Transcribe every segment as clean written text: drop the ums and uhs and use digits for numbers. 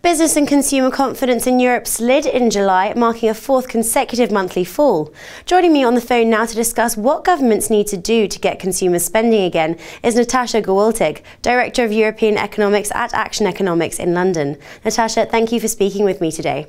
Business and consumer confidence in Europe slid in July, marking a fourth consecutive monthly fall. Joining me on the phone now to discuss what governments need to do to get consumers spending again is Natascha Gewaltig, Director of European Economics at Action Economics in London. Natascha, thank you for speaking with me today.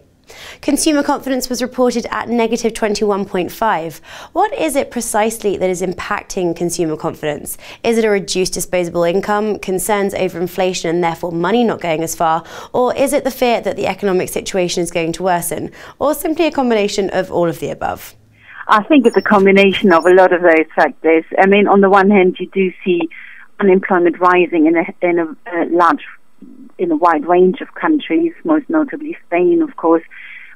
Consumer confidence was reported at negative 21.5. What is it precisely that is impacting consumer confidence? Is it a reduced disposable income, concerns over inflation and therefore money not going as far, or is it the fear that the economic situation is going to worsen, or simply a combination of all of the above? I think it's a combination of a lot of those factors. I mean, on the one hand, you do see unemployment rising in a wide range of countries, most notably Spain, of course,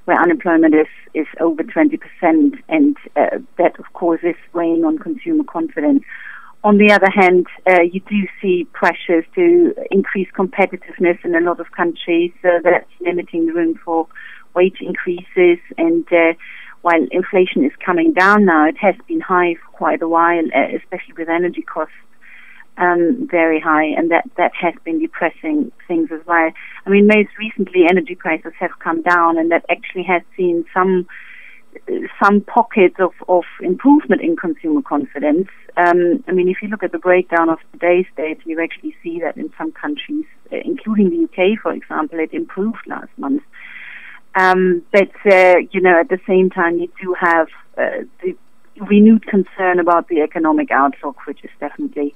where unemployment is over 20%, and that, of course, is weighing on consumer confidence. On the other hand, you do see pressures to increase competitiveness in a lot of countries, so that's limiting the room for wage increases. And while inflation is coming down now, it has been high for quite a while, especially with energy costs very high, and that has been depressing things as well. I mean, most recently energy prices have come down, and that actually has seen some pockets of improvement in consumer confidence. I mean, if you look at the breakdown of today's data, you actually see that in some countries, including the UK, for example, it improved last month. But you know, at the same time, you do have the renewed concern about the economic outlook, which definitely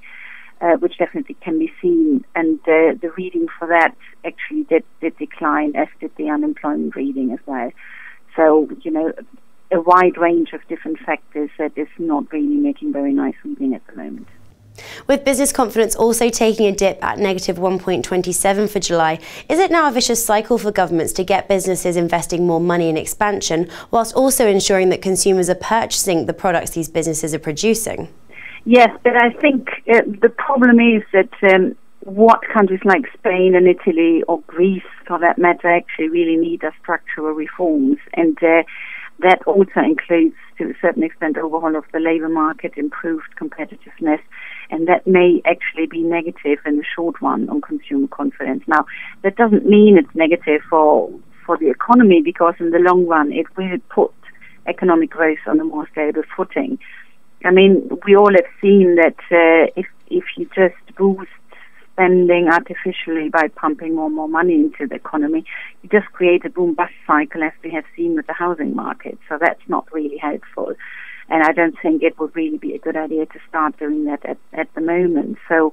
can be seen, and the reading for that actually did decline, as did the unemployment reading as well. So, you know, a wide range of different factors that is not really making very nice reading at the moment. With business confidence also taking a dip at negative 1.27 for July, is it now a vicious cycle for governments to get businesses investing more money in expansion, whilst also ensuring that consumers are purchasing the products these businesses are producing? Yes, but I think the problem is that what countries like Spain and Italy, or Greece for that matter, actually really need are structural reforms, and that also includes, to a certain extent, overhaul of the labour market, improved competitiveness, and that may actually be negative in the short run on consumer confidence. Now, that doesn't mean it's negative for the economy, because in the long run it will put economic growth on a more stable footing. I mean, we all have seen that if you just boost spending artificially by pumping more and more money into the economy, you just create a boom-bust cycle, as we have seen with the housing market. So that's not really helpful. And I don't think it would really be a good idea to start doing that at the moment. So,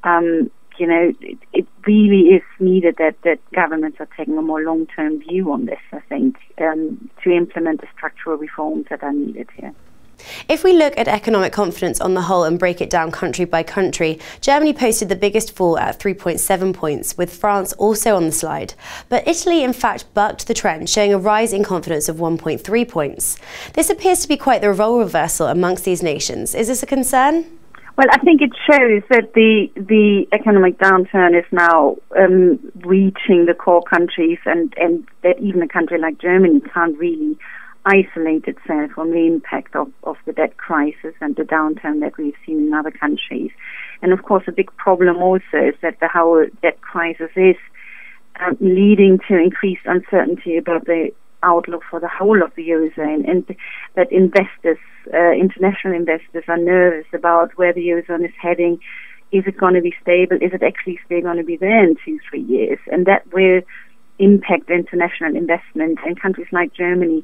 you know, it really is needed that governments are taking a more long-term view on this, I think, to implement the structural reforms that are needed here. If we look at economic confidence on the whole and break it down country by country, Germany posted the biggest fall at 3.7 points, with France also on the slide. But Italy in fact bucked the trend, showing a rise in confidence of 1.3 points. This appears to be quite the role reversal amongst these nations. Is this a concern? Well, I think it shows that the economic downturn is now reaching the core countries, and that even a country like Germany can't really isolate itself from the impact of the debt crisis and the downturn that we've seen in other countries. And of course, a big problem also is that the whole debt crisis is leading to increased uncertainty about the outlook for the whole of the Eurozone, and that investors, international investors, are nervous about where the Eurozone is heading. Is it going to be stable? Is it actually still going to be there in 2-3 years? And that will impact international investment, and countries like Germany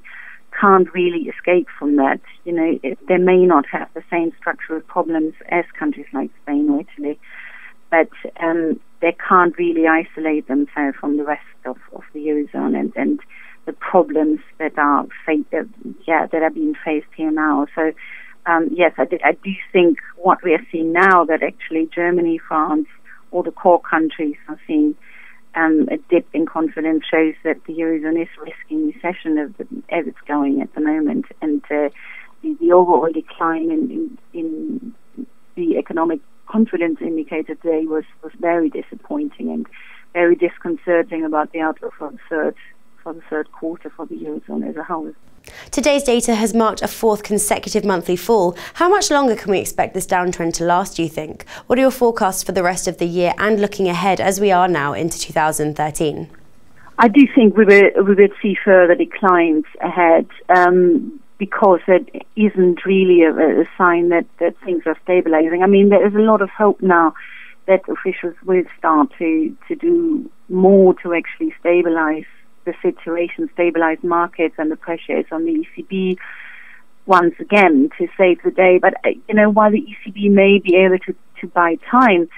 can't really escape from that. You know, they may not have the same structural problems as countries like Spain or Italy, but they can't really isolate themselves from the rest of the Eurozone and the problems that are being faced here now. So yes, I do think what we are seeing now, that actually Germany, France, all the core countries are seeing a dip in confidence, shows that the Eurozone is risking recession as it's going at the moment, and the overall decline in the economic confidence indicator today was very disappointing and very disconcerting about the outlook for the third quarter for the Eurozone as a whole. Today's data has marked a fourth consecutive monthly fall. How much longer can we expect this downtrend to last, do you think? What are your forecasts for the rest of the year and looking ahead as we are now into 2013? I do think we will see further declines ahead, because it isn't really a sign that things are stabilizing. I mean, there is a lot of hope now that officials will start to do more to actually stabilize the situation, stabilize markets, and the pressure is on the ECB once again to save the day. But, while the ECB may be able to buy time,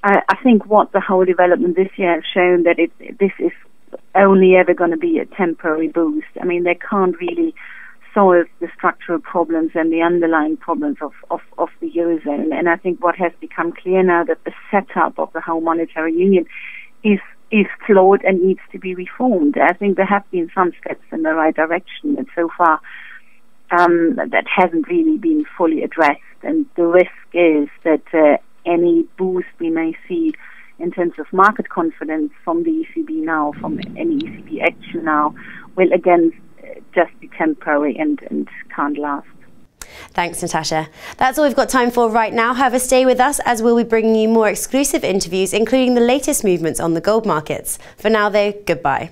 I think what the whole development this year has shown that this is only ever going to be a temporary boost. I mean, they can't really solve the structural problems and the underlying problems of the Eurozone. And I think what has become clear now that the setup of the whole monetary union is flawed and needs to be reformed. I think there have been some steps in the right direction, and so far that hasn't really been fully addressed. And the risk is that any boost we may see in terms of market confidence from the ECB now, from any ECB action now, will again just be temporary and can't last. Thanks, Natascha. That's all we've got time for right now. However, stay with us as we'll be bringing you more exclusive interviews, including the latest movements on the gold markets. For now, though, goodbye.